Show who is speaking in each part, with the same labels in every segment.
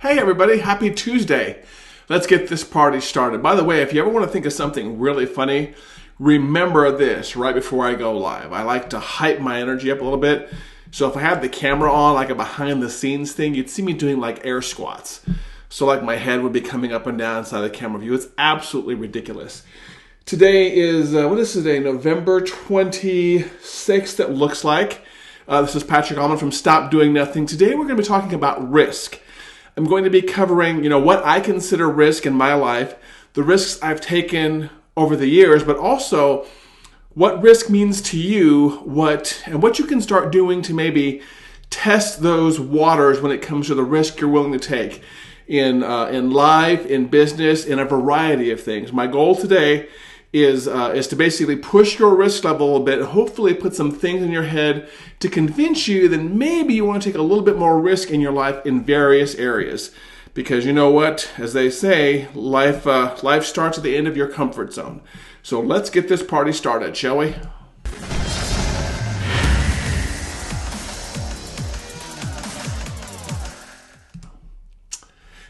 Speaker 1: Hey everybody, happy Tuesday. Let's get this party started. By the way, if you ever want to think of something really funny, remember this right before I go live. I like to hype my energy up a little bit. So if I had the camera on, like a behind the scenes thing, you'd see me doing like air squats. So like my head would be coming up and down inside the camera view. It's absolutely ridiculous. Today is, what is today? November 26th, it looks like. This is Patrick Allman from Stop Doing Nothing. Today we're going to be talking about risk. I'm going to be covering, what I consider risk in my life, the risks I've taken over the years, but also what risk means to you, what you can start doing to maybe test those waters when it comes to the risk you're willing to take in life, in business, in a variety of things. My goal today is to basically push your risk level a little bit and hopefully put some things in your head to convince you that maybe you want to take a little bit more risk in your life in various areas. Because you know what, as they say, life starts at the end of your comfort zone. So let's get this party started, shall we?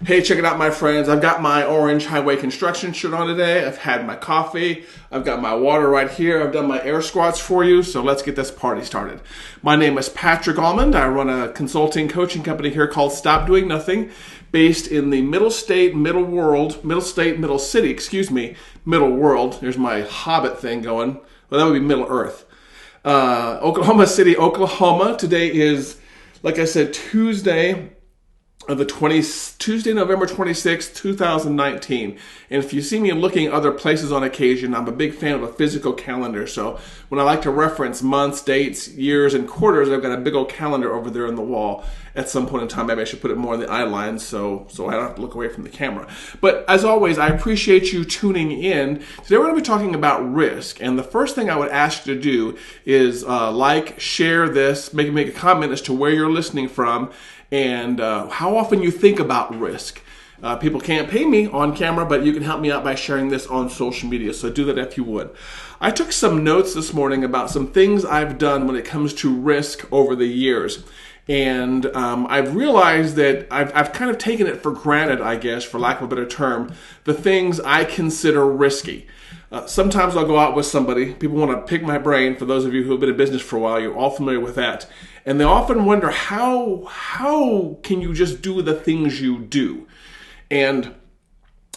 Speaker 1: Hey, check it out, my friends. I've got my orange highway construction shirt on today. I've had my coffee. I've got my water right here. I've done my air squats for you. So let's get this party started. My name is Patrick Allman. I run a consulting coaching company here called Stop Doing Nothing, based in the middle city, middle world. There's my Hobbit thing going. Well, that would be Middle Earth. Oklahoma City, Oklahoma. Today is, like I said, Tuesday, November 26th, 2019. And if you see me looking other places on occasion, I'm a big fan of a physical calendar. So when I like to reference months, dates, years, and quarters, I've got a big old calendar over there on the wall. At some point in time, maybe I should put it more in the eye line so I don't have to look away from the camera. But as always, I appreciate you tuning in. Today we're going to be talking about risk. And the first thing I would ask you to do is share this, make a comment as to where you're listening from, and how often you think about risk. People can't pay me on camera, but you can help me out by sharing this on social media, so do that if you would. I took some notes this morning about some things I've done when it comes to risk over the years. And I've realized that I've kind of taken it for granted, I guess, for lack of a better term, the things I consider risky. Sometimes I'll go out with somebody. People want to pick my brain. For those of you who have been in business for a while, you're all familiar with that. And they often wonder, how can you just do the things you do? And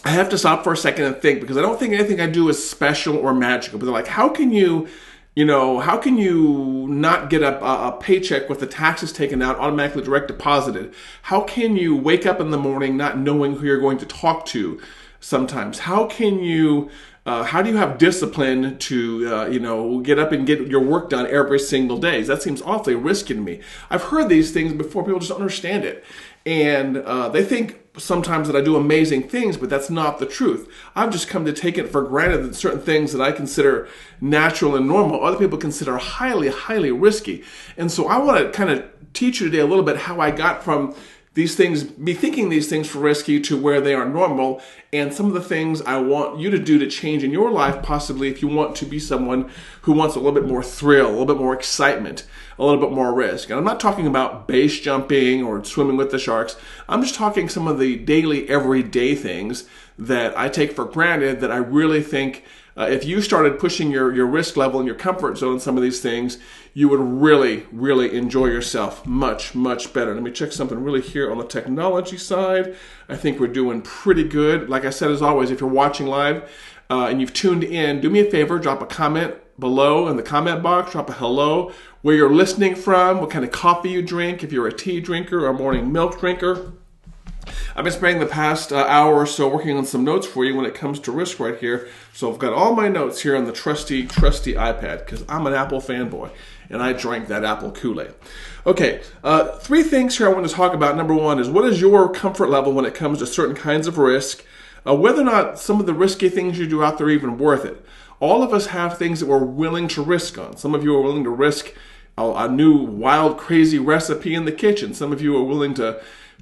Speaker 1: I have to stop for a second and think, because I don't think anything I do is special or magical. But they're like, how can you not get a paycheck with the taxes taken out, automatically direct deposited? How can you wake up in the morning not knowing who you're going to talk to sometimes? How do you have discipline to, get up and get your work done every single day? That seems awfully risky to me. I've heard these things before. People just don't understand it. And they think sometimes that I do amazing things, but that's not the truth. I've just come to take it for granted that certain things that I consider natural and normal, other people consider highly, highly risky. And so I want to kind of teach you today a little bit how I got from these things, be thinking these things for risky, to where they are normal, and some of the things I want you to do to change in your life, possibly if you want to be someone who wants a little bit more thrill, a little bit more excitement, a little bit more risk. And I'm not talking about base jumping or swimming with the sharks. I'm just talking some of the daily, everyday things that I take for granted that I really think if you started pushing your risk level and your comfort zone in some of these things, you would really, really enjoy yourself much, much better. Let me check something really here on the technology side. I think we're doing pretty good. Like I said, as always, if you're watching live and you've tuned in, do me a favor, drop a comment below in the comment box, drop a hello, where you're listening from, what kind of coffee you drink, if you're a tea drinker or a morning milk drinker. I've been spending the past hour or so working on some notes for you when it comes to risk right here. So I've got all my notes here on the trusty iPad, because I'm an Apple fanboy and I drank that Apple Kool-Aid. Okay, 3 things here I want to talk about. Number 1 is, what is your comfort level when it comes to certain kinds of risk? Whether or not some of the risky things you do out there are even worth it. All of us have things that we're willing to risk on. Some of you are willing to risk a new wild, crazy recipe in the kitchen. Some of you are willing to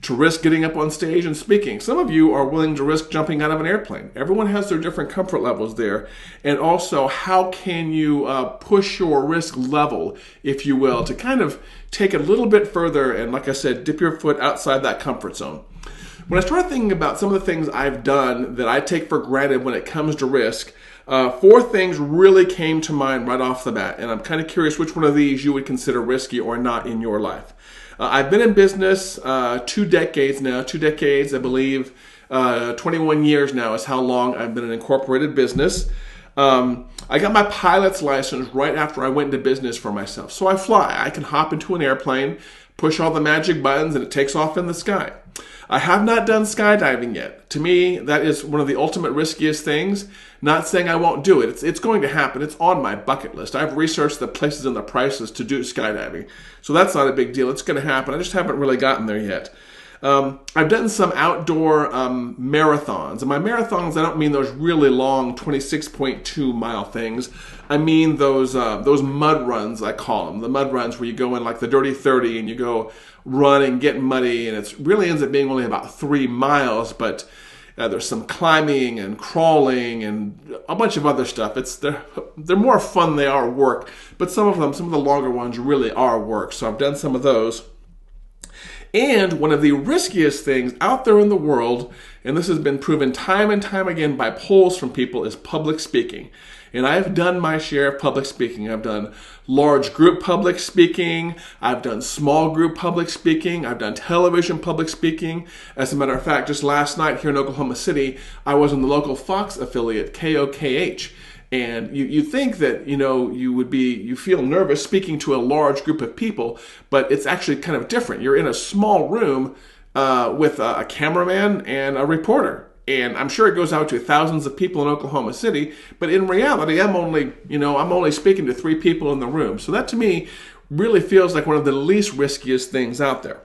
Speaker 1: risk getting up on stage and speaking. Some of you are willing to risk jumping out of an airplane. Everyone has their different comfort levels there. And also, how can you push your risk level, if you will, to kind of take it a little bit further and, like I said, dip your foot outside that comfort zone. When I started thinking about some of the things I've done that I take for granted when it comes to risk, 4 things really came to mind right off the bat, and I'm kind of curious which one of these you would consider risky or not in your life. I've been in business 2 decades now, 2 decades, I believe. 21 years now is how long I've been an incorporated business. I got my pilot's license right after I went into business for myself. So I fly. I can hop into an airplane, push all the magic buttons, and it takes off in the sky. I have not done skydiving yet. To me, that is one of the ultimate riskiest things. Not saying I won't do it. It's going to happen. It's on my bucket list. I've researched the places and the prices to do skydiving. So that's not a big deal. It's going to happen. I just haven't really gotten there yet. I've done some outdoor marathons. And by marathons, I don't mean those really long 26.2 mile things. I mean those mud runs, I call them. The mud runs where you go in like the Dirty 30 and you go run and get muddy, and it really ends up being only about 3 miles, but there's some climbing and crawling and a bunch of other stuff. They're more fun than they are work, but some of the longer ones really are work. So I've done some of those. And one of the riskiest things out there in the world, and this has been proven time and time again by polls from people, is public speaking. And I've done my share of public speaking. I've done large group public speaking. I've done small group public speaking. I've done television public speaking. As a matter of fact, just last night here in Oklahoma City, I was in the local Fox affiliate, KOKH. And you think that, you feel nervous speaking to a large group of people, but it's actually kind of different. You're in a small room with a cameraman and a reporter. And I'm sure it goes out to thousands of people in Oklahoma City, but in reality, I'm only speaking to 3 people in the room. So that to me really feels like one of the least riskiest things out there.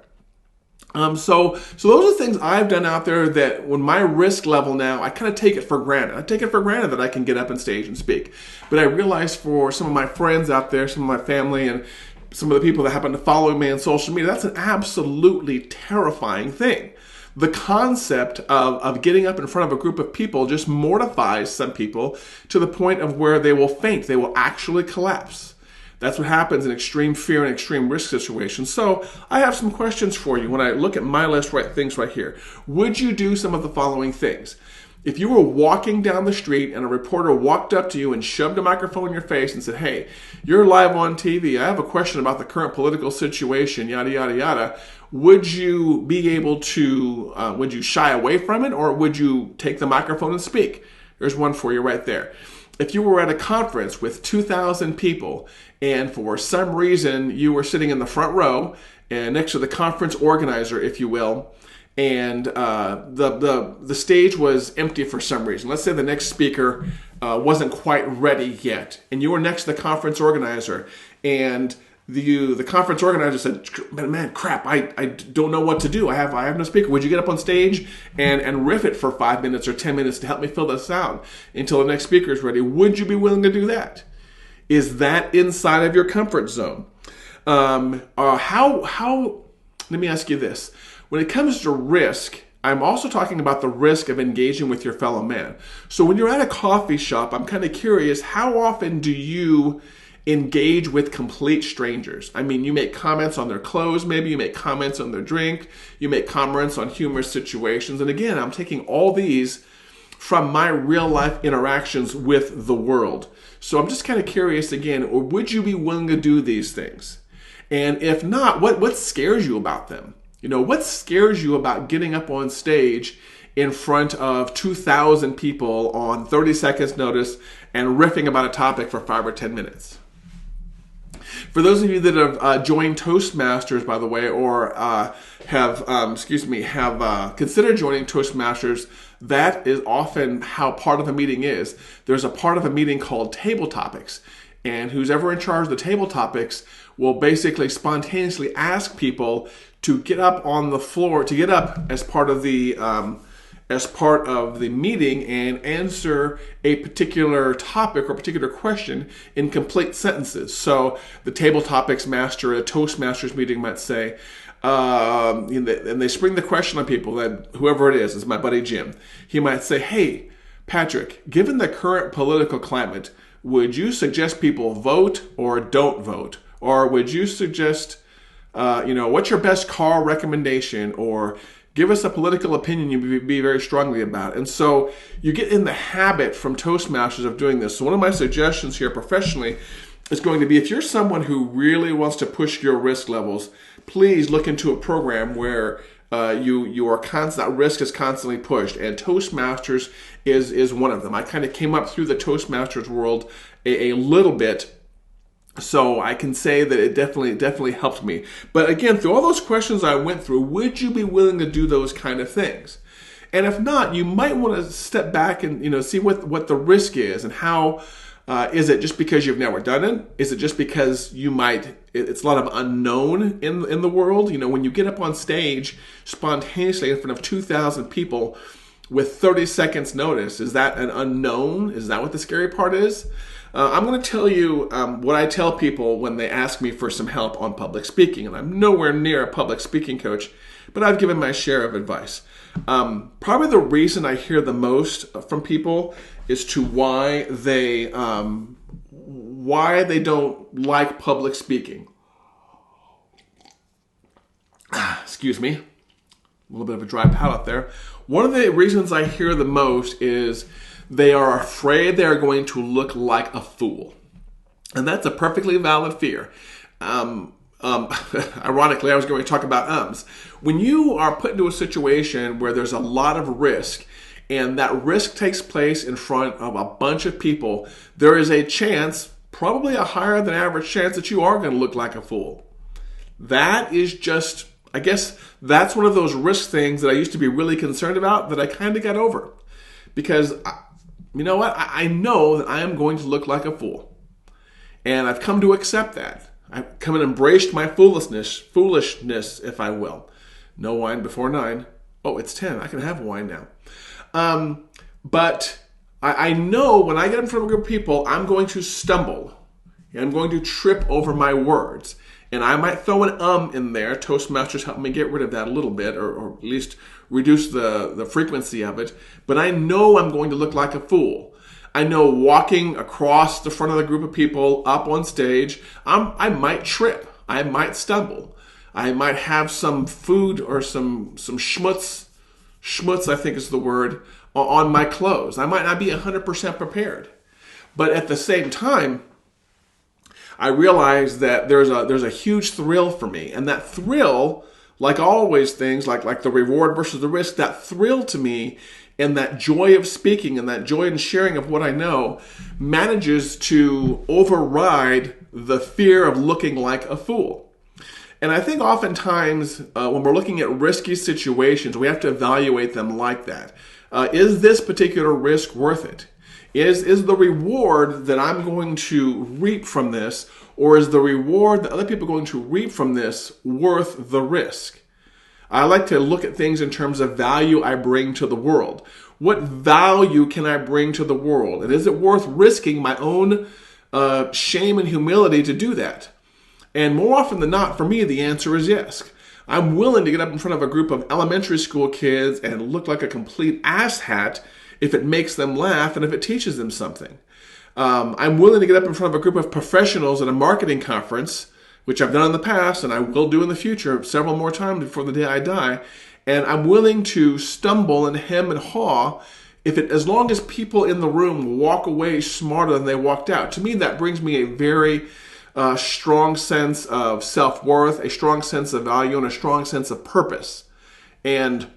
Speaker 1: So those are things I've done out there that when my risk level now, I kind of take it for granted. I take it for granted that I can get up on stage and speak. But I realize for some of my friends out there, some of my family, and some of the people that happen to follow me on social media, that's an absolutely terrifying thing. The concept of getting up in front of a group of people just mortifies some people to the point of where they will faint. They will actually collapse. That's what happens in extreme fear and extreme risk situations. So I have some questions for you when I look at my list, things right here. Would you do some of the following things? If you were walking down the street and a reporter walked up to you and shoved a microphone in your face and said, "Hey, you're live on TV. I have a question about the current political situation, yada, yada, yada." Would you be able to, would you shy away from it, or would you take the microphone and speak? There's one for you right there. If you were at a conference with 2,000 people and for some reason you were sitting in the front row and next to the conference organizer, if you will, and the stage was empty for some reason. Let's say the next speaker wasn't quite ready yet, and you were next to the conference organizer, and the conference organizer said, "Man, crap! I don't know what to do. I have no speaker. Would you get up on stage and riff it for 5 minutes or 10 minutes to help me fill this out until the next speaker is ready?" Would you be willing to do that? Is that inside of your comfort zone? Let me ask you this. When it comes to risk, I'm also talking about the risk of engaging with your fellow man. So when you're at a coffee shop, I'm kind of curious, how often do you engage with complete strangers? I mean, you make comments on their clothes, maybe you make comments on their drink, you make comments on humorous situations. And again, I'm taking all these from my real life interactions with the world. So I'm just kind of curious again, or would you be willing to do these things? And if not, what scares you about them? What scares you about getting up on stage in front of 2,000 people on 30 seconds notice and riffing about a topic for 5 or 10 minutes? For those of you that have joined Toastmasters, by the way, or have considered joining Toastmasters, that is often how part of a meeting is. There's a part of a meeting called table topics, and who's ever in charge of the table topics will basically spontaneously ask people to get up on the floor, to get up as part of the meeting and answer a particular topic or particular question in complete sentences. So the table topics master at a Toastmasters meeting might say, and they spring the question on people, that whoever it is my buddy Jim. He might say, "Hey, Patrick, given the current political climate, would you suggest people vote or don't vote? Or would you suggest, what's your best car recommendation? Or Give us a political opinion you be very strongly about. And so you get in the habit from Toastmasters of doing this. So one of my suggestions here professionally is going to be, if you're someone who really wants to push your risk levels, please look into a program where you are constant, that risk is constantly pushed, and Toastmasters is one of them. I kind of came up through the Toastmasters world a little bit, so I can say that it definitely helped me. But again, through all those questions I went through, would you be willing to do those kind of things? And if not, you might want to step back and see what the risk is, and how is it just because you've never done it? Is it just because it's a lot of unknown in the world? When you get up on stage spontaneously in front of 2,000 people with 30 seconds notice, is that an unknown? Is that what the scary part is? I'm going to tell you what I tell people when they ask me for some help on public speaking. And I'm nowhere near a public speaking coach, but I've given my share of advice. Probably the reason I hear the most from people is to why they don't like public speaking. Excuse me, a little bit of a dry palate there. One of the reasons I hear the most is they are afraid they are going to look like a fool. And that's a perfectly valid fear. Ironically, I was going to talk about ums. When you are put into a situation where there's a lot of risk, and that risk takes place in front of a bunch of people, there is a chance, probably a higher than average chance, that you are going to look like a fool. That is just, I guess, that's one of those risk things that I used to be really concerned about that I kind of got over. Because, you know what? I know that I am going to look like a fool. And I've come to accept that. I've come and embraced my foolishness, if I will. No wine before 9. Oh, it's 10. I can have wine now. But I know when I get in front of a group of people, I'm going to stumble. I'm going to trip over my words. And I might throw an in there. Toastmasters helped me get rid of that a little bit, or at least reduce the frequency of it. But I know I'm going to look like a fool. I know walking across the front of the group of people up on stage, I might trip. I might stumble. I might have some food or some schmutz, I think is the word, on my clothes. I might not be 100% prepared. But at the same time, I realize that there's a huge thrill for me. And that thrill, like always things, like the reward versus the risk, that thrill to me and that joy of speaking and that joy in sharing of what I know manages to override the fear of looking like a fool. And I think oftentimes when we're looking at risky situations, we have to evaluate them like that. Is this particular risk worth it? Is the reward that I'm going to reap from this, or is the reward that other people are going to reap from this worth the risk? I like to look at things in terms of value I bring to the world. What value can I bring to the world? And is it worth risking my own shame and humility to do that? And more often than not, for me, the answer is yes. I'm willing to get up in front of a group of elementary school kids and look like a complete asshat if it makes them laugh and if it teaches them something. I'm willing to get up in front of a group of professionals at a marketing conference, which I've done in the past and I will do in the future several more times before the day I die. And I'm willing to stumble and hem and haw as long as people in the room walk away smarter than they walked out. To me, that brings me a very strong sense of self-worth, a strong sense of value, and a strong sense of purpose. And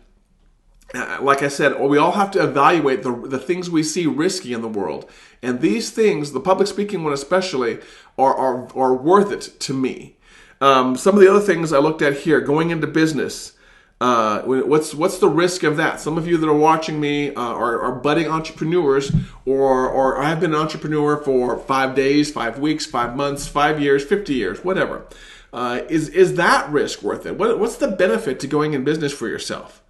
Speaker 1: like I said, we all have to evaluate the things we see risky in the world. And these things, the public speaking one especially, are worth it to me. Some of the other things I looked at here, going into business, what's the risk of that? Some of you that are watching me are budding entrepreneurs, or I have been an entrepreneur for 5 days, 5 weeks, 5 months, 5 years, 50 years, whatever. Is that risk worth it? What's the benefit to going in business for yourself?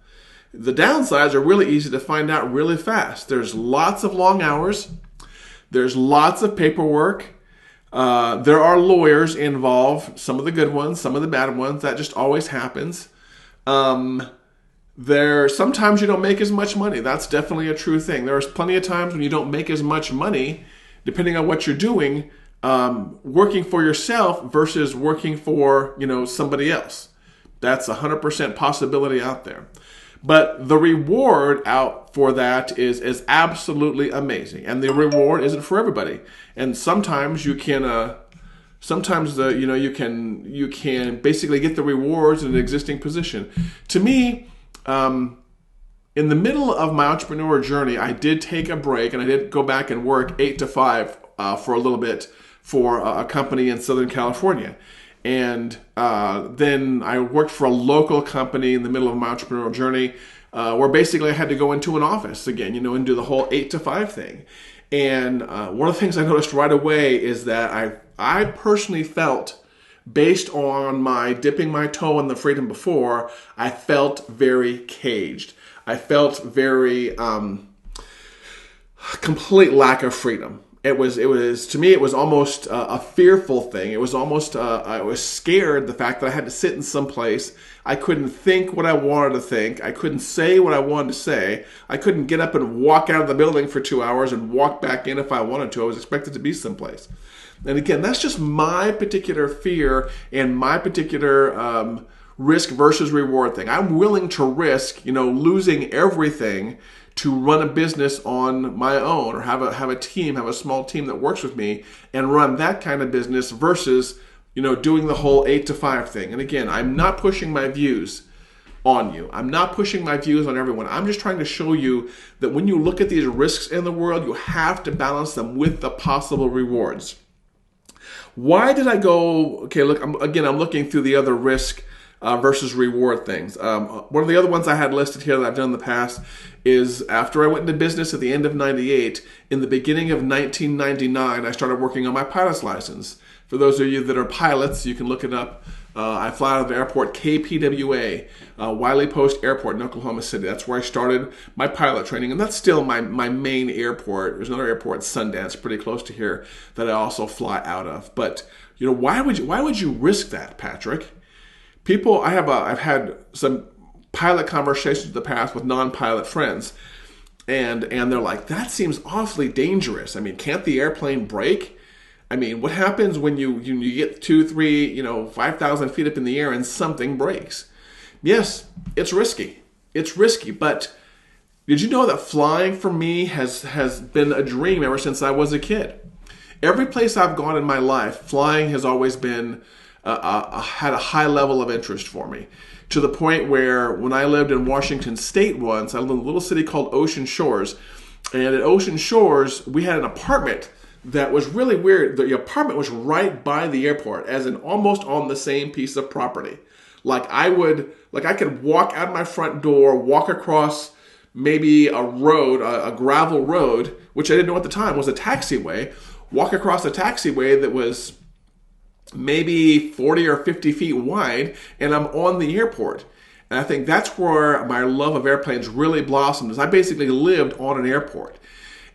Speaker 1: The downsides are really easy to find out really fast. There's lots of long hours. There's lots of paperwork. There are lawyers involved, some of the good ones, some of the bad ones. That just always happens. Sometimes you don't make as much money. That's definitely a true thing. There's plenty of times when you don't make as much money, depending on what you're doing, working for yourself versus working for, somebody else. That's 100% possibility out there. But the reward out for that is absolutely amazing. And the reward isn't for everybody. And sometimes you can you can basically get the rewards in an existing position. To me, in the middle of my entrepreneur journey, I did take a break and I did go back and work 8 to 5 for a little bit for a company in Southern California. And then I worked for a local company in the middle of my entrepreneurial journey where basically I had to go into an office again, and do the whole 8 to 5 thing. And one of the things I noticed right away is that I personally felt, based on my dipping my toe in the freedom before, I felt very caged. I felt very complete lack of freedom. It was to me, it was almost a fearful thing. It was almost, I was scared, the fact that I had to sit in some place. I couldn't think what I wanted to think. I couldn't say what I wanted to say. I couldn't get up and walk out of the building for 2 hours and walk back in if I wanted to. I was expected to be someplace. And again, that's just my particular fear and my particular risk versus reward thing. I'm willing to risk, losing everything to run a business on my own, or have a team, have a small team that works with me and run that kind of business versus, doing the whole 8 to 5 thing. And again, I'm not pushing my views on you. I'm not pushing my views on everyone. I'm just trying to show you that when you look at these risks in the world, you have to balance them with the possible rewards. Why did I go, okay, look, I'm looking through the other risk versus reward things. One of the other ones I had listed here that I've done in the past is after I went into business at the end of 98, in the beginning of 1999, I started working on my pilot's license. For those of you that are pilots, you can look it up. I fly out of the airport, KPWA, Wiley Post Airport in Oklahoma City. That's where I started my pilot training, and that's still my main airport. There's another airport, Sundance, pretty close to here, that I also fly out of. But why would you risk that, Patrick? People, I've had some pilot conversations in the past with non-pilot friends, and they're like, that seems awfully dangerous. I mean, can't the airplane break? I mean, what happens when you get 2, 3, 5,000 feet up in the air and something breaks? Yes, it's risky. It's risky, but did you know that flying for me has been a dream ever since I was a kid? Every place I've gone in my life, flying has always been had a high level of interest for me, to the point where when I lived in Washington State once, I lived in a little city called Ocean Shores, and at Ocean Shores, we had an apartment that was really weird. The apartment was right by the airport, as in almost on the same piece of property. I could walk out my front door, walk across maybe a road, a gravel road, which I didn't know at the time was a taxiway, walk across a taxiway that was maybe 40 or 50 feet wide, and I'm on the airport. And I think that's where my love of airplanes really blossomed, is I basically lived on an airport.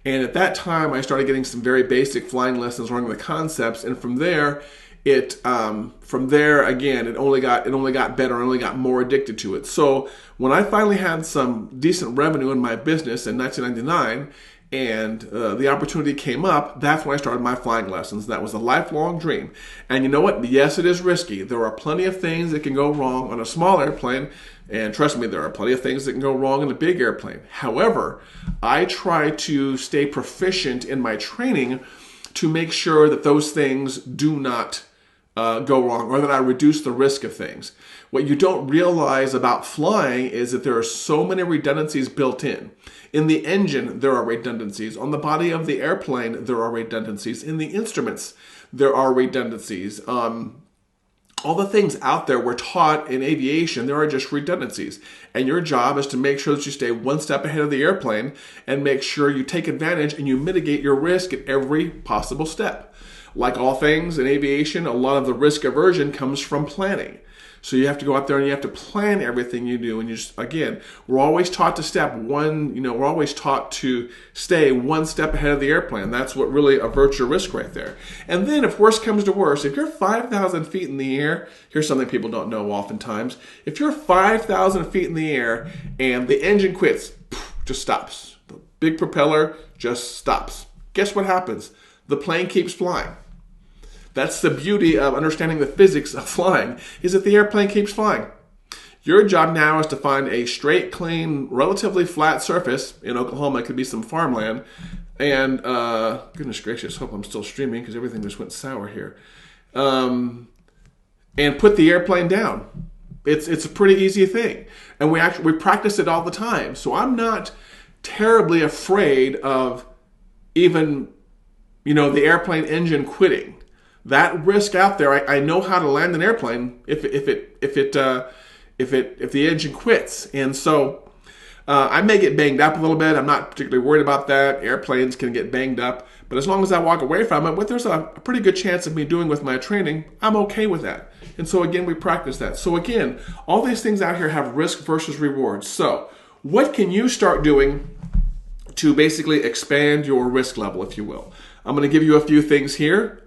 Speaker 1: And at that time, I started getting some very basic flying lessons, learning the concepts, and from there, it only got better. I only got more addicted to it. So when I finally had some decent revenue in my business in 1999, and the opportunity came up, that's when I started my flying lessons. That was a lifelong dream. And you know what? Yes, it is risky. There are plenty of things that can go wrong on a small airplane, and trust me, there are plenty of things that can go wrong in a big airplane. However, I try to stay proficient in my training to make sure that those things do not go wrong, or that I reduce the risk of things. What you don't realize about flying is that there are so many redundancies built in. In the engine, there are redundancies. On the body of the airplane, there are redundancies. In the instruments, there are redundancies. All the things out there we're taught in aviation, there are just redundancies. And your job is to make sure that you stay one step ahead of the airplane and make sure you take advantage and you mitigate your risk at every possible step. Like all things in aviation, a lot of the risk aversion comes from planning. So you have to go out there and you have to plan everything you do. And we're always taught we're always taught to stay one step ahead of the airplane. That's what really averts your risk right there. And then if worse comes to worse, if you're 5,000 feet in the air, here's something people don't know oftentimes. If you're 5,000 feet in the air and the engine quits, just stops. The big propeller just stops. Guess what happens? The plane keeps flying. That's the beauty of understanding the physics of flying, is that the airplane keeps flying. Your job now is to find a straight, clean, relatively flat surface. In Oklahoma, it could be some farmland. And goodness gracious, hope I'm still streaming because everything just went sour here. And put the airplane down. It's a pretty easy thing. And we practice it all the time. So I'm not terribly afraid of even, the airplane engine quitting. That risk out there, I know how to land an airplane if the engine quits. And so I may get banged up a little bit. I'm not particularly worried about that. Airplanes can get banged up. But as long as I walk away from it, what there's a pretty good chance of me doing with my training, I'm okay with that. And so again, we practice that. So again, all these things out here have risk versus rewards. So what can you start doing to basically expand your risk level, if you will? I'm going to give you a few things here.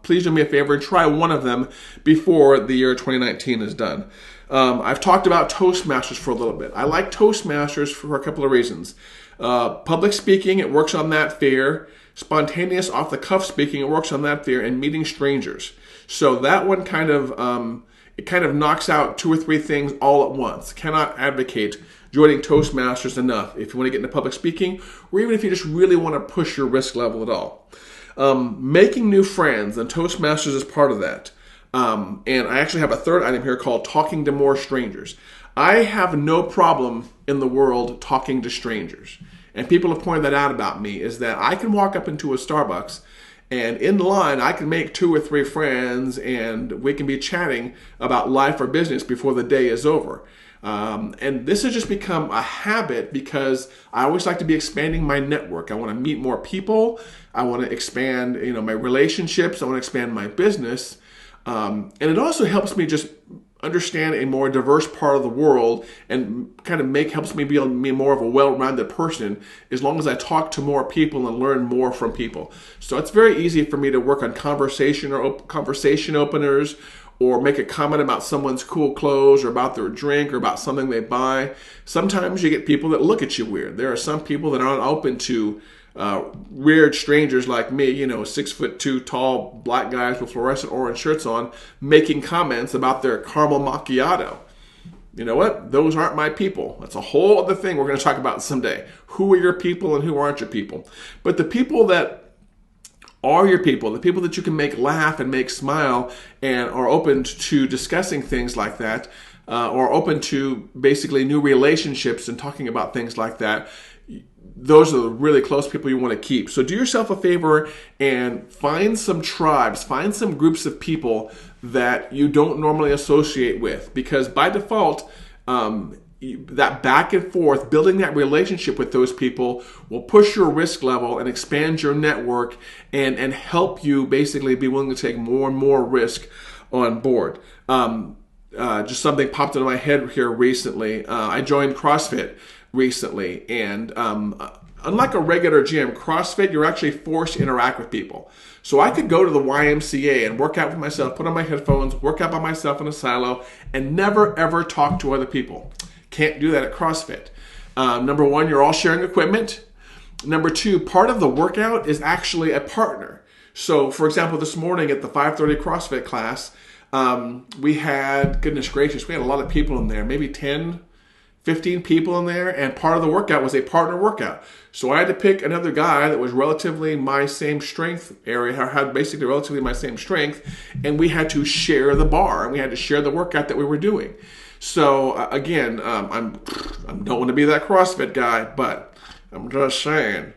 Speaker 1: Please do me a favor and try one of them before the year 2019 is done. I've talked about Toastmasters for a little bit. I like Toastmasters for a couple of reasons. Public speaking, it works on that fear. Spontaneous off-the-cuff speaking, it works on that fear. And meeting strangers. So that one kind of knocks out 2 or 3 things all at once. Cannot advocate joining Toastmasters enough if you want to get into public speaking, or even if you just really want to push your risk level at all. Making new friends, and Toastmasters is part of that. And I actually have a third item here called talking to more strangers. I have no problem in the world talking to strangers. And people have pointed that out about me, is that I can walk up into a Starbucks and in line, I can make 2 or 3 friends and we can be chatting about life or business before the day is over. And this has just become a habit because I always like to be expanding my network. I want to meet more people. I want to expand, my relationships. I want to expand my business. And it also helps me just understand a more diverse part of the world and kind of helps me be more of a well-rounded person as long as I talk to more people and learn more from people. So it's very easy for me to work on conversation openers, or make a comment about someone's cool clothes or about their drink or about something they buy. Sometimes you get people that look at you weird. There are some people that aren't open to weird strangers like me, 6'2" tall black guys with fluorescent orange shirts on, making comments about their caramel macchiato. You know what? Those aren't my people. That's a whole other thing we're going to talk about someday. Who are your people and who aren't your people? But the people that are your people, the people that you can make laugh and make smile and are open to discussing things like that, or open to basically new relationships and talking about things like that, those are the really close people you want to keep. So do yourself a favor and find some tribes, find some groups of people that you don't normally associate with, because by default, that back and forth, building that relationship with those people will push your risk level and expand your network and help you basically be willing to take more and more risk on board. Just something popped into my head here recently. I joined CrossFit recently, and unlike a regular gym, CrossFit, you're actually forced to interact with people. So I could go to the YMCA and work out with myself, put on my headphones, work out by myself in a silo, and never ever talk to other people. Can't do that at CrossFit. Number 1, you're all sharing equipment. Number 2, part of the workout is actually a partner. So for example, this morning at the 5:30 CrossFit class, we had, goodness gracious, we had a lot of people in there, maybe 10, 15 people in there, and part of the workout was a partner workout. So I had to pick another guy that was relatively my same strength area, had basically relatively my same strength, and we had to share the bar, and we had to share the workout that we were doing. So again, I don't want to be that CrossFit guy, but I'm just saying.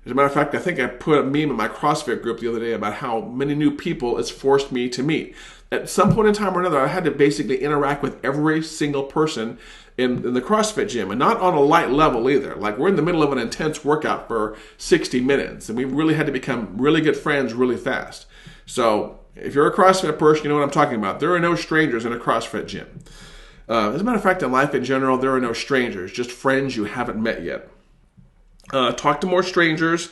Speaker 1: As a matter of fact, I think I put a meme in my CrossFit group the other day about how many new people it's forced me to meet. At some point in time or another, I had to basically interact with every single person in the CrossFit gym, and not on a light level either. Like, we're in the middle of an intense workout for 60 minutes, and we really had to become really good friends really fast. So if you're a CrossFit person, you know what I'm talking about. There are no strangers in a CrossFit gym. As a matter of fact, in life in general, there are no strangers, just friends you haven't met yet. Talk to more strangers.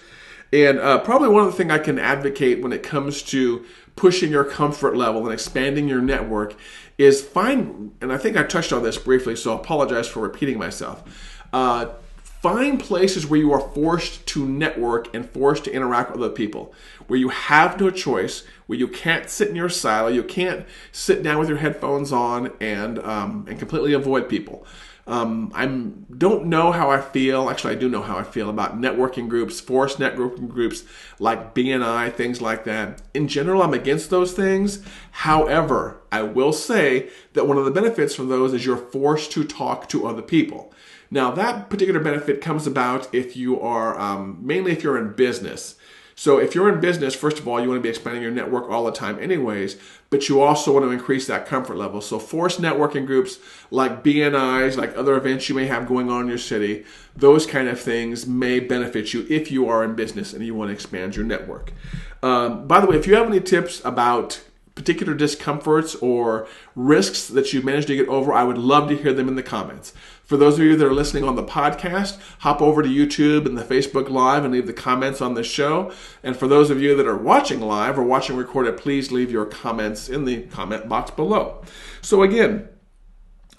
Speaker 1: And probably one of the things I can advocate when it comes to pushing your comfort level and expanding your network is find, and I think I touched on this briefly, so I apologize for repeating myself. Find places where you are forced to network and forced to interact with other people, where you have no choice, where you can't sit in your silo, you can't sit down with your headphones on and completely avoid people. I don't know how I feel. Actually, I do know how I feel about networking groups, forced networking groups like BNI, things like that. In general, I'm against those things. However, I will say that one of the benefits from those is you're forced to talk to other people. Now, that particular benefit comes about if you are, mainly if you're in business. So if you're in business, first of all, you want to be expanding your network all the time anyways, but you also want to increase that comfort level. So forced networking groups like BNIs, like other events you may have going on in your city, those kind of things may benefit you if you are in business and you want to expand your network. By the way, if you have any tips about particular discomforts or risks that you've managed to get over, I would love to hear them in the comments. For those of you that are listening on the podcast, hop over to YouTube and the Facebook Live and leave the comments on the show. And for those of you that are watching live or watching recorded, please leave your comments in the comment box below. So again,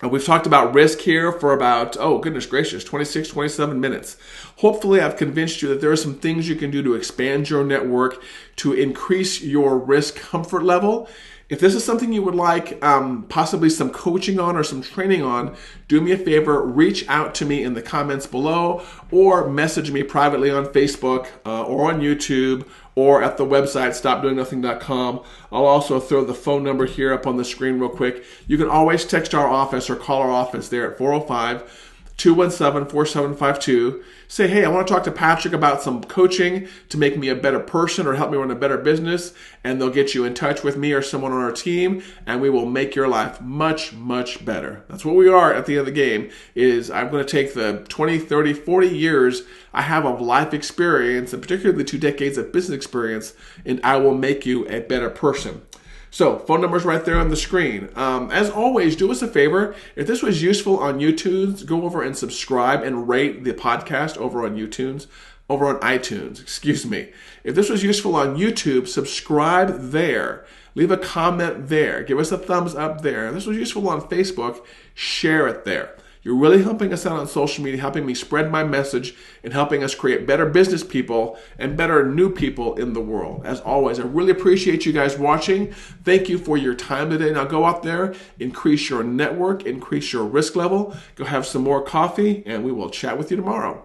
Speaker 1: we've talked about risk here for about, oh goodness gracious, 26, 27 minutes. Hopefully I've convinced you that there are some things you can do to expand your network, to increase your risk comfort level. If this is something you would like possibly some coaching on or some training on, do me a favor, reach out to me in the comments below or message me privately on Facebook or on YouTube or at the website stopdoingnothing.com. I'll also throw the phone number here up on the screen real quick. You can always text our office or call our office there at 405-217-4752. Say, hey, I want to talk to Patrick about some coaching to make me a better person or help me run a better business. And they'll get you in touch with me or someone on our team, and we will make your life much, much better. That's what we are at the end of the game, is I'm going to take the 20, 30, 40 years I have of life experience, and particularly the 2 decades of business experience, and I will make you a better person. So, phone number's right there on the screen. As always, do us a favor. If this was useful on YouTube, go over and subscribe and rate the podcast over on iTunes. If this was useful on YouTube, subscribe there. Leave a comment there. Give us a thumbs up there. If this was useful on Facebook, share it there. You're really helping us out on social media, helping me spread my message, and helping us create better business people and better new people in the world. As always, I really appreciate you guys watching. Thank you for your time today. Now go out there, increase your network, increase your risk level, go have some more coffee, and we will chat with you tomorrow.